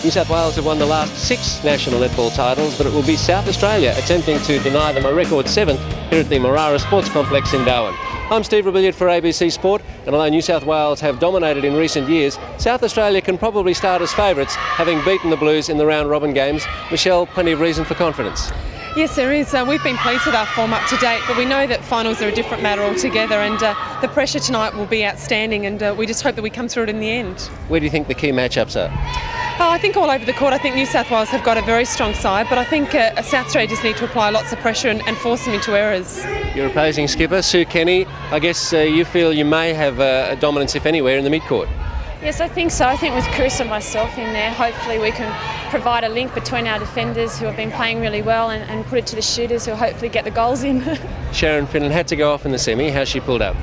New South Wales have won the last 6 national netball titles, but it will be South Australia attempting to deny them a record 7th here at the Marara Sports Complex in Darwin. I'm Steve Rebelliard for ABC Sport, and although New South Wales have dominated in recent years, South Australia can probably start as favourites, having beaten the Blues in the round-robin games. Michelle, plenty of reason for confidence. Yes, there is. We've been pleased with our form up to date, but we know that finals are a different matter altogether, and the pressure tonight will be outstanding, and we just hope that we come through it in the end. Where do you think the key matchups are? I think all over the court. I think New South Wales have got a very strong side, but I think South Australia just need to apply lots of pressure and force them into errors. Your opposing skipper, Sue Kenny, I guess you feel you may have a dominance, if anywhere, in the mid-court. Yes, I think so. I think with Chris and myself in there, hopefully we can provide a link between our defenders who have been playing really well and put it to the shooters who will hopefully get the goals in. Sharon Finnan had to go off in the semi. How's she pulled up?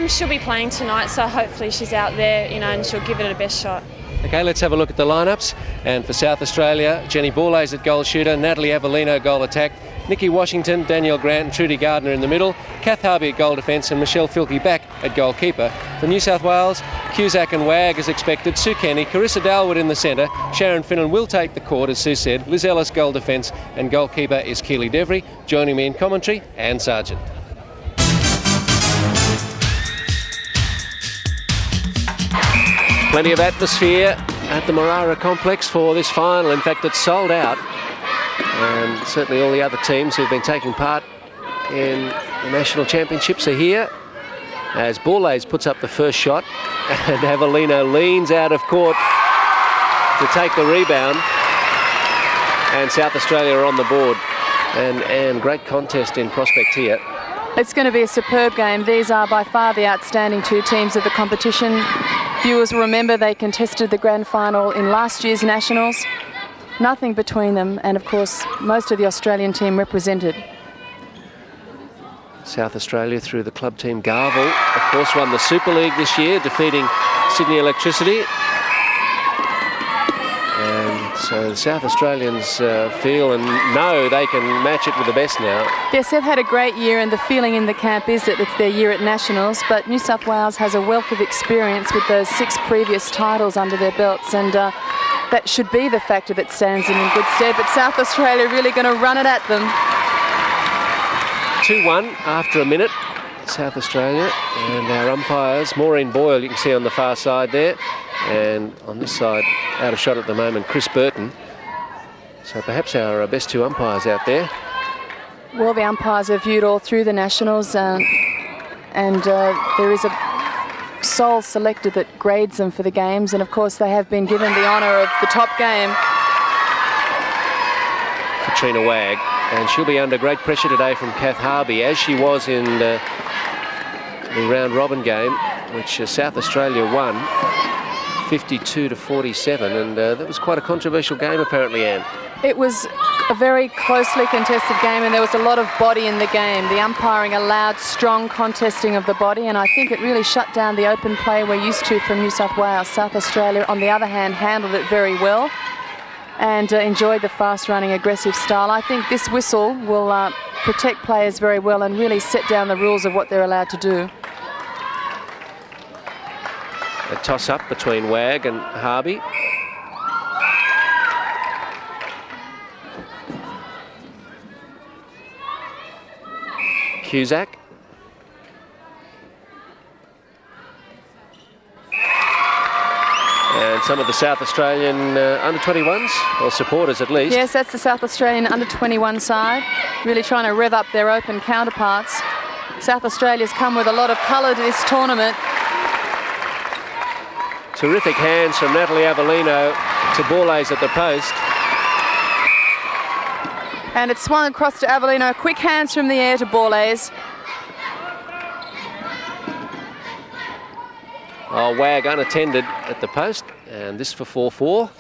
She'll be playing tonight, so hopefully she's out there, and she'll give it her best shot. Okay, let's have a look at the lineups. And for South Australia, Jenny Borlase at goal shooter, Natalie Avellino goal attack, Nikki Washington, Danielle Grant and Trudy Gardner in the middle, Kath Harvey at goal defence and Michelle Filkey back at goalkeeper. For New South Wales, Cusack and Wag as expected, Sue Kenny, Carissa Dalwood in the centre, Sharon Finnan will take the court as Sue said, Liz Ellis goal defence and goalkeeper is Keely Devry. Joining me in commentary, Anne Sargent. Plenty of atmosphere at the Marara complex for this final. In fact, it's sold out. And certainly all the other teams who've been taking part in the national championships are here. As Borlase puts up the first shot and Avellino leans out of court to take the rebound. And South Australia are on the board. And great contest in prospect here. It's going to be a superb game. These are by far the outstanding 2 teams of the competition. Viewers will remember they contested the grand final in last year's Nationals. Nothing between them, and of course most of the Australian team represented. South Australia through the club team Garvel, of course, won the Super League this year, defeating Sydney Electricity. And so the South Australians feel and know they can match it with the best now. Yes, they've had a great year, and the feeling in the camp is that it's their year at Nationals, but New South Wales has a wealth of experience with those 6 previous titles under their belts, and that should be the factor that stands them in good stead. But South Australia really going to run it at them. 2-1 after a minute, South Australia, and our umpires, Maureen Boyle, you can see on the far side there, and on this side, out of shot at the moment, Chris Burton. So perhaps our best 2 umpires out there. Well, the umpires are viewed all through the Nationals, and there is a sole selector that grades them for the games, and of course they have been given the honour of the top game. Katrina Wag, and she'll be under great pressure today from Kath Harvey, as she was in the round-robin game, which South Australia won 52-47, and that was quite a controversial game apparently, Anne. It was a very closely contested game, and there was a lot of body in the game. The umpiring allowed strong contesting of the body, and I think it really shut down the open play we're used to from New South Wales. South Australia, on the other hand, handled it very well and enjoyed the fast-running, aggressive style. I think this whistle will protect players very well and really set down the rules of what they're allowed to do. A toss-up between Wag and Harvey. Cusack. And some of the South Australian under-21s, or supporters at least. Yes, that's the South Australian under-21 side, really trying to rev up their open counterparts. South Australia's come with a lot of colour to this tournament. Terrific hands from Natalie Avellino to Borlase at the post. And it's swung across to Avellino. Quick hands from the air to Borlase. Oh, Wag unattended at the post, and this for 4-4.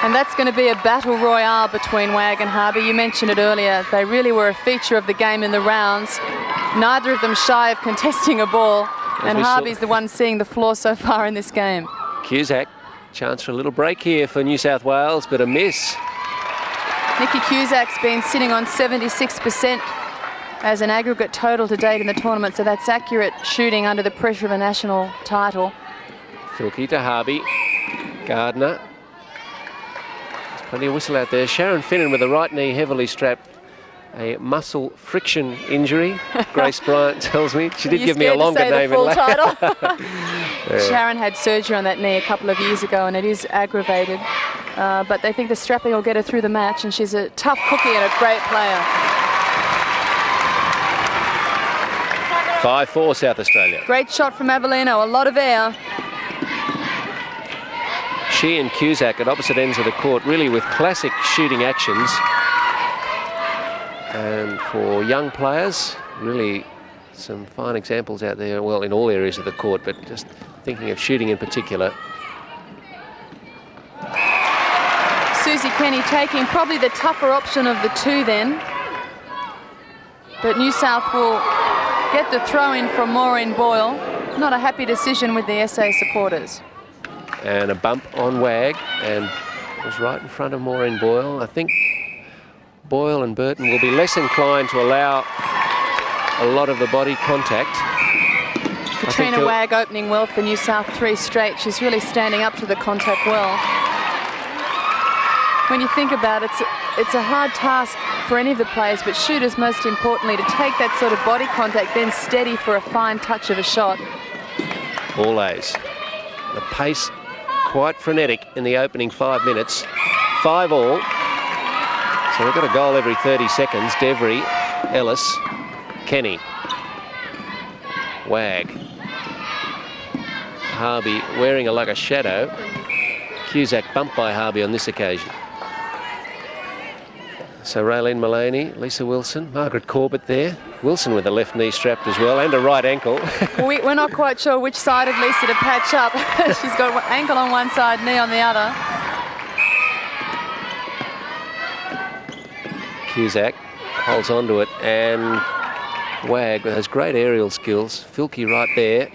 And that's going to be a battle royale between Wag and Harvey. You mentioned it earlier. They really were a feature of the game in the rounds. Neither of them shy of contesting a ball. And Harvey's the one seeing the floor so far in this game. Cusack, chance for a little break here for New South Wales, but a miss. Nikki Cusack's been sitting on 76% as an aggregate total to date in the tournament, so that's accurate shooting under the pressure of a national title. Filkey to Harvey. Gardner. Plenty of whistle out there. Sharon Finnan with the right knee heavily strapped. A muscle friction injury, Grace Bryant tells me. She did give me a longer name. The full title? Yeah. Sharon had surgery on that knee a couple of years ago, and it is aggravated. But they think the strapping will get her through the match, and she's a tough cookie and a great player. 5-4 South Australia. Great shot from Avellino, a lot of air. She and Cusack at opposite ends of the court, really with classic shooting actions. And for young players, really some fine examples out there, well, in all areas of the court, but just thinking of shooting in particular. Susie Kenny taking probably the tougher option of the two then. But New South will get the throw in from Maureen Boyle. Not a happy decision with the SA supporters. And a bump on Wag, and it was right in front of Maureen Boyle. I think Boyle and Burton will be less inclined to allow a lot of the body contact. Katrina Wag opening well for New South 3 straight. She's really standing up to the contact well. When you think about it, it's a hard task for any of the players, but shooters most importantly, to take that sort of body contact, then steady for a fine touch of a shot. All A's. The pace quite frenetic in the opening 5 minutes. 5 all. So we've got a goal every 30 seconds. Devry, Ellis, Kenny, Wag. Harvey wearing like a shadow. Cusack bumped by Harvey on this occasion. So Raylene Mullaney, Lisa Wilson, Margaret Corbett there. Wilson with a left knee strapped as well, and a right ankle. We're not quite sure which side of Lisa to patch up. She's got an ankle on one side, knee on the other. Cusack holds on to it, and Wag with those great aerial skills. Filkey right there.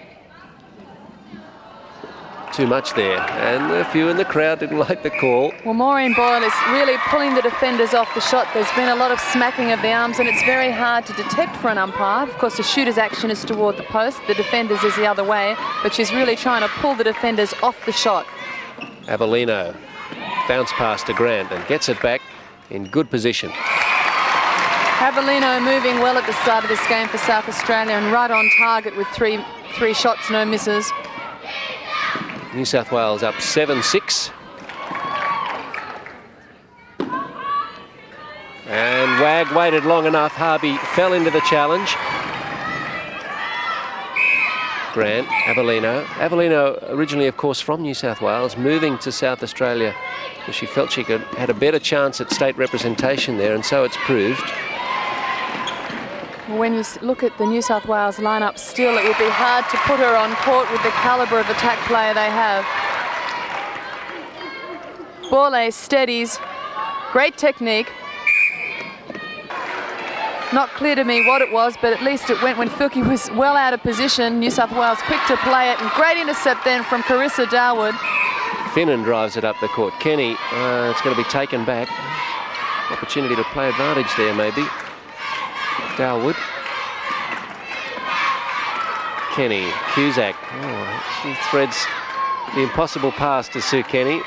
Too much there, and a few in the crowd didn't like the call. Well, Maureen Boyle is really pulling the defenders off the shot. There's been a lot of smacking of the arms, and it's very hard to detect for an umpire. Of course, the shooter's action is toward the post, the defenders is the other way, but she's really trying to pull the defenders off the shot. Avellino bounce pass to Grant and gets it back in good position. Avellino moving well at the start of this game for South Australia and right on target with three shots, no misses. New South Wales up 7-6. And Wag waited long enough. Harvey fell into the challenge. Grant, Avellino. Avellino originally, of course, from New South Wales, moving to South Australia because she felt she had a better chance at state representation there, and so it's proved. When you look at the New South Wales lineup still, it would be hard to put her on court with the calibre of attack player they have. Borlée steadies, great technique. Not clear to me what it was, but at least it went when Filkey was well out of position. New South Wales quick to play it, and great intercept then from Carissa Darwood. Finnan drives it up the court. Kenny, it's going to be taken back. Opportunity to play advantage there, maybe. Darwood. Kenny, Cusack. Oh, she threads the impossible pass to Sue Kenny.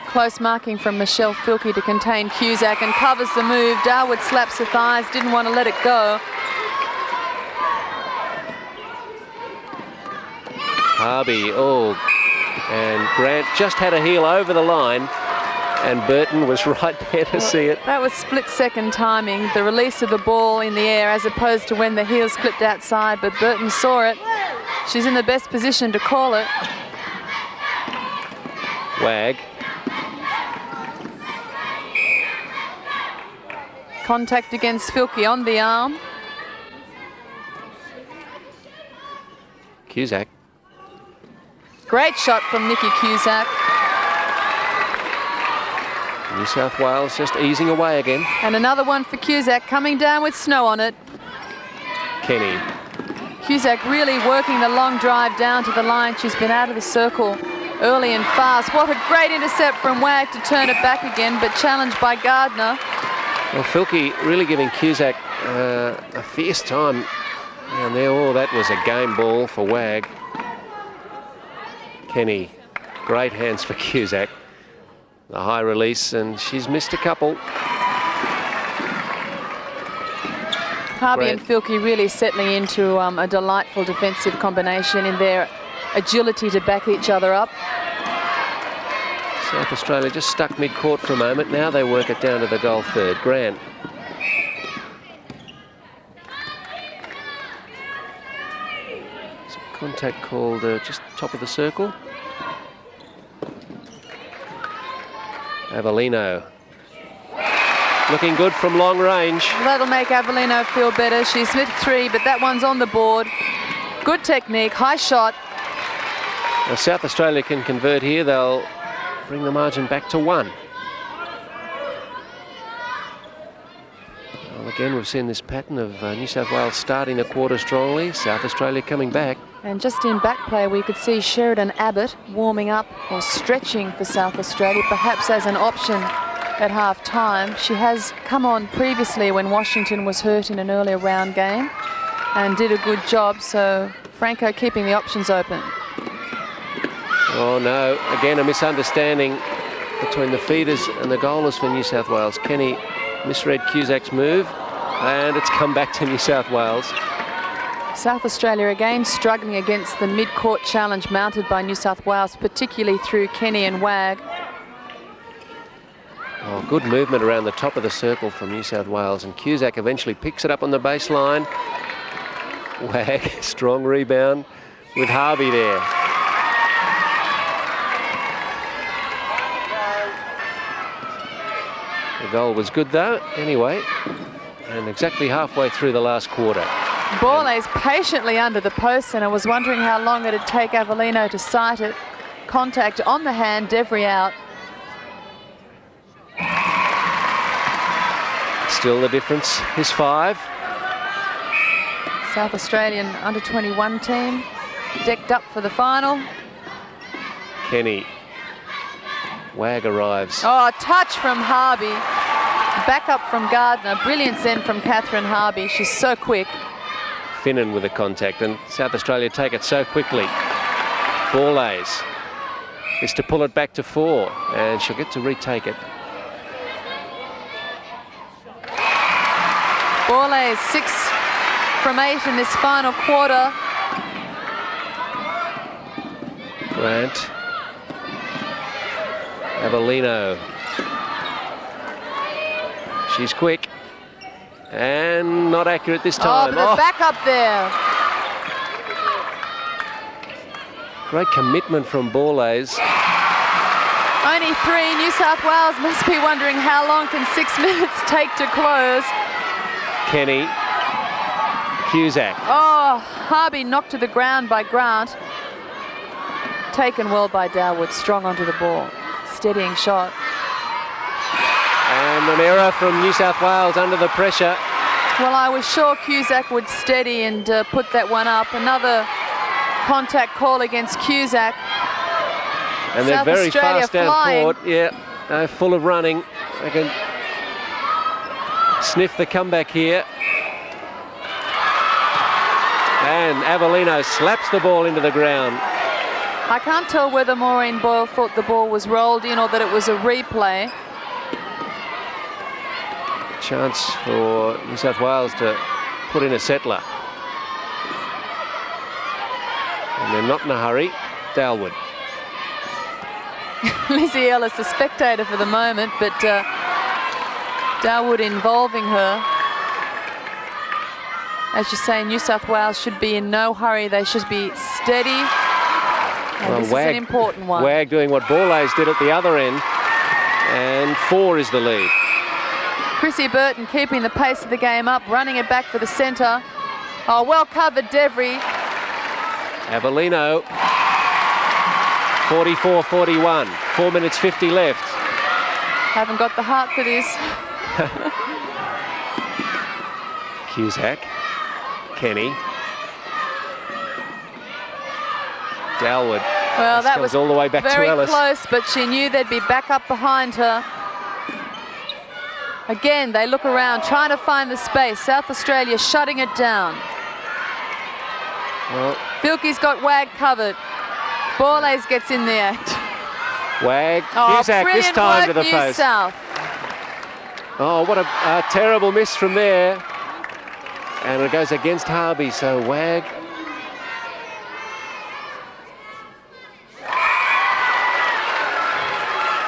Close marking from Michelle Filkey to contain Cusack and covers the move. Darwood slaps the thighs, didn't want to let it go. Harvey, and Grant just had a heel over the line, and Burton was right there to see it. That was split-second timing, the release of the ball in the air as opposed to when the heels clipped outside, but Burton saw it. She's in the best position to call it. Wag. Contact against Filkey on the arm. Cusack. Great shot from Nikki Cusack. New South Wales just easing away again. And another one for Cusack coming down with snow on it. Kenny. Cusack really working the long drive down to the line. She's been out of the circle early and fast. What a great intercept from Wag to turn it back again, but challenged by Gardner. Well, Filkey really giving Cusack a fierce time down there. Oh, that was a game ball for Wag. Kenny, great hands for Cusack. The high release, and she's missed a couple. Harvey Grant. and Filkey really settling into a delightful defensive combination in their agility to back each other up. South Australia just stuck mid-court for a moment. Now they work it down to the goal third. Grant. Some contact called just top of the circle. Avellino. Looking good from long range. That'll make Avellino feel better. She's hit 3, but that one's on the board. Good technique, high shot. Now South Australia can convert here. They'll bring the margin back to 1. Well, again, we've seen this pattern of New South Wales starting the quarter strongly. South Australia coming back. And just in back play, we could see Sheridan Abbott warming up or stretching for South Australia, perhaps as an option at half-time. She has come on previously when Washington was hurt in an earlier round game and did a good job, so Franco keeping the options open. Oh no, again a misunderstanding between the feeders and the goalers for New South Wales. Kenny misread Cusack's move and it's come back to New South Wales. South Australia again struggling against the mid-court challenge mounted by New South Wales, particularly through Kenny and Wag. Oh, good movement around the top of the circle from New South Wales, and Cusack eventually picks it up on the baseline. Wag, strong rebound with Harvey there. The goal was good though, anyway, and exactly halfway through the last quarter. Ball is patiently under the post, and I was wondering how long it'd take Avellino to sight it. Contact on the hand, Devry out. Still the difference is 5. South Australian under-21 team decked up for the final. Kenny. Wag arrives. Oh, a touch from Harvey. Back up from Gardner. Brilliant send from Catherine Harvey. She's so quick. Finnan with the contact, and South Australia take it so quickly. Borlase is to pull it back to 4, and she'll get to retake it. Borlase 6 from 8 in this final quarter. Grant. Avellino. She's quick. And not accurate this time. Oh, but the back up there. Great commitment from Borlase. Only 3. New South Wales must be wondering how long can 6 minutes take to close. Kenny. Cusack. Oh, Harvey knocked to the ground by Grant. Taken well by Darwood, strong onto the ball. Steadying shot. And an error from New South Wales under the pressure. Well, I was sure Cusack would steady and put that one up. Another contact call against Cusack. And they're South very Australia fast down flying. court. Yeah, full of running. They can sniff the comeback here. And Avellino slaps the ball into the ground. I can't tell whether Maureen Boyle thought the ball was rolled in or that it was a replay. Chance for New South Wales to put in a settler. And they're not in a hurry. Dalwood. Lizzie Ellis, a spectator for the moment, but Darwood involving her. As you say, New South Wales should be in no hurry. They should be steady. And Well, this is an important one. Wag doing what Borlase did at the other end. And 4 is the lead. Chrissy Burton keeping the pace of the game up, running it back for the centre. Oh, well covered, Devry. Avellino. 44-41. 4 minutes 50 left. Haven't got the heart for this. Cusack. Kenny. Dalwood. Well, that comes was all the way back to very Ellis. close, but she knew they'd be back up behind her. Again, they look around, trying to find the space. South Australia shutting it down. Well, Filkey's got Wag covered. Borlase gets in the act. Wag. Oh, Cusack this brilliant time work, to the New post. South. Oh, what a terrible miss from there. And it goes against Harvey, so Wag.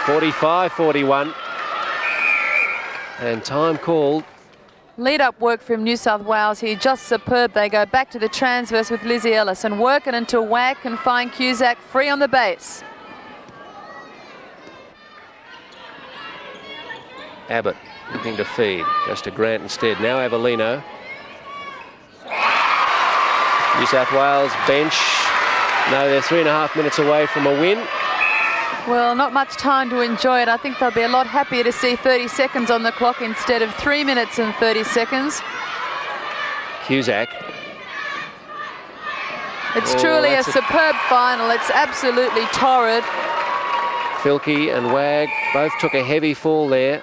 (45-41). And time called. Lead-up work from New South Wales here, just superb. They go back to the transverse with Lizzie Ellis and work it until Wag can find Cusack free on the base. Abbott looking to feed, goes to Grant instead. Now Avellino. New South Wales bench. No, they're 3.5 minutes away from a win. Well, not much time to enjoy it. I think they'll be a lot happier to see 30 seconds on the clock instead of 3 minutes and 30 seconds. Cusack. It's truly a superb final. It's absolutely torrid. Filkey and Wag both took a heavy fall there.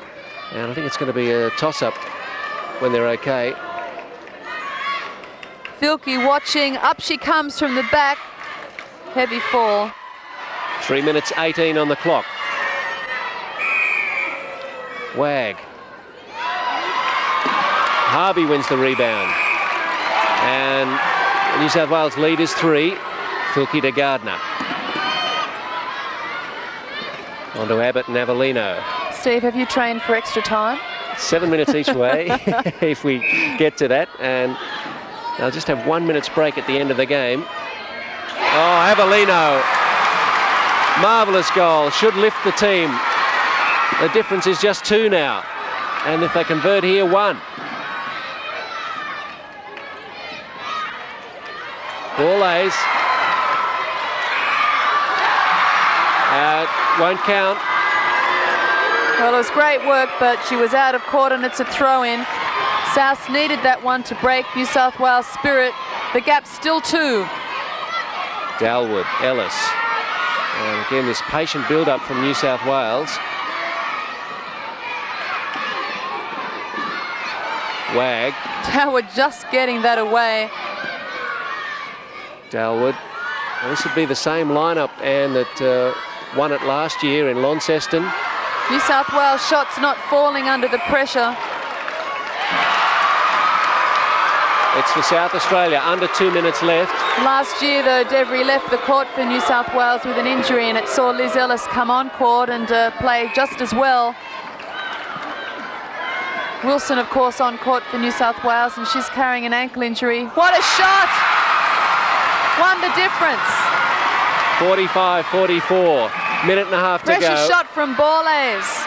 And I think it's going to be a toss-up when they're okay. Filkey watching. Up she comes from the back. Heavy fall. 3 minutes 18 on the clock. Wag. Harvey wins the rebound. And the New South Wales lead is 3. Filkey to Gardner. On to Abbott and Avellino. Steve, have you trained for extra time? 7 minutes each way if we get to that. And they'll just have 1 minute's break at the end of the game. Oh, Avellino. Marvellous goal, should lift the team. The difference is just 2 now. And if they convert here, 1. Borlase. Won't count. Well, it was great work, but she was out of court and it's a throw-in. South needed that one to break New South Wales' spirit. The gap's still 2. Dalwood, Ellis. And again, this patient build-up from New South Wales. Wag. Dalwood just getting that away. Dalwood. Well, this would be the same lineup, and that won it last year in Launceston. New South Wales shots not falling under the pressure. It's for South Australia, under 2 minutes left. Last year, though, Devry left the court for New South Wales with an injury, and it saw Liz Ellis come on court and play just as well. Wilson, of course, on court for New South Wales, and she's carrying an ankle injury. What a shot! Won the difference. 45-44. Minute and a half to go. Pressure shot from Borlase.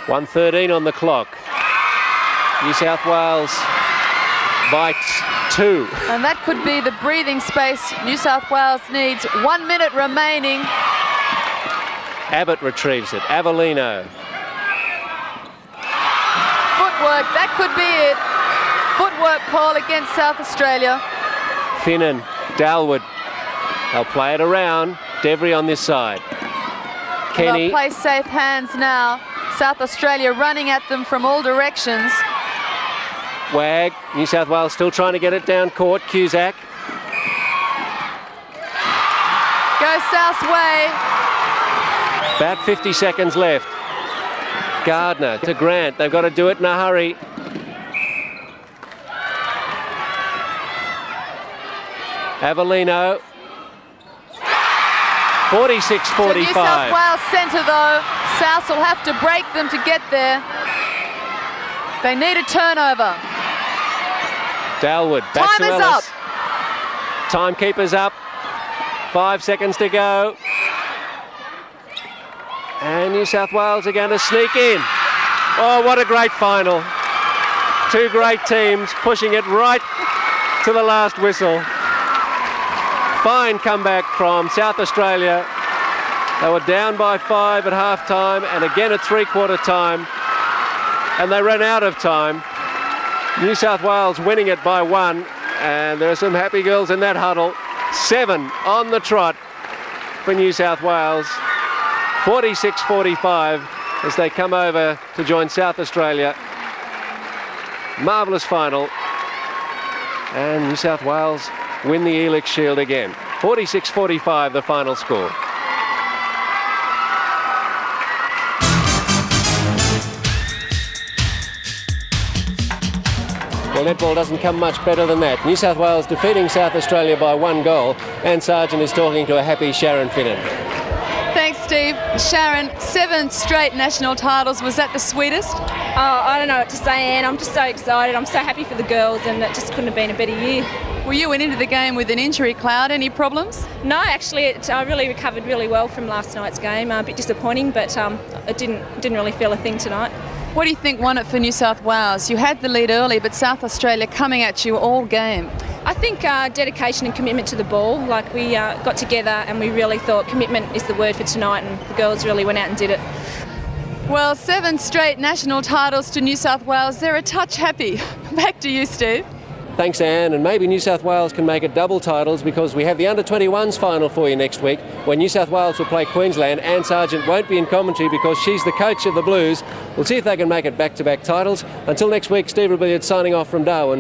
1:13 on the clock. New South Wales bites 2. And that could be the breathing space New South Wales needs. 1 minute remaining. Abbott retrieves it. Avellino. Footwork, that could be it. Footwork call against South Australia. Finnan. Dalwood. They'll play it around. Devry on this side. Kenny. They'll play safe hands now. South Australia running at them from all directions. Wag. New South Wales still trying to get it down court. Cusack. Go South's way. About 50 seconds left. Gardner to Grant. They've got to do it in a hurry. Avellino. 46-45. So New South Wales centre though. South will have to break them to get there. They need a turnover. Dalwood back Time to is Ellis. up. Timekeeper's up. 5 seconds to go. And New South Wales are going to sneak in. Oh, what a great final. 2 great teams pushing it right to the last whistle. Fine comeback from South Australia. They were down by 5 at half-time and again at three-quarter time. And they ran out of time. New South Wales winning it by 1. And there are some happy girls in that huddle. 7 on the trot for New South Wales. 46-45 as they come over to join South Australia. Marvellous final. And New South Wales win the Elix Shield again. 46-45 the final score. Well, netball doesn't come much better than that. New South Wales defeating South Australia by 1 goal. Anne Sargent is talking to a happy Sharon Finnan. Thanks, Steve. Sharon, 7 straight national titles. Was that the sweetest? Oh, I don't know what to say, Anne. I'm just so excited. I'm so happy for the girls, and it just couldn't have been a better year. Well, you went into the game with an injury cloud. Any problems? No, actually, I really recovered really well from last night's game. A bit disappointing, but it didn't really feel a thing tonight. What do you think won it for New South Wales? You had the lead early, but South Australia coming at you all game. I think dedication and commitment to the ball. Like, we got together and we really thought commitment is the word for tonight, and the girls really went out and did it. Well, 7 straight national titles to New South Wales. They're a touch happy. Back to you, Steve. Thanks, Anne, and maybe New South Wales can make it double titles because we have the under-21s final for you next week when New South Wales will play Queensland. Anne Sargent won't be in commentary because she's the coach of the Blues. We'll see if they can make it back-to-back titles. Until next week, Steve Rebillard signing off from Darwin.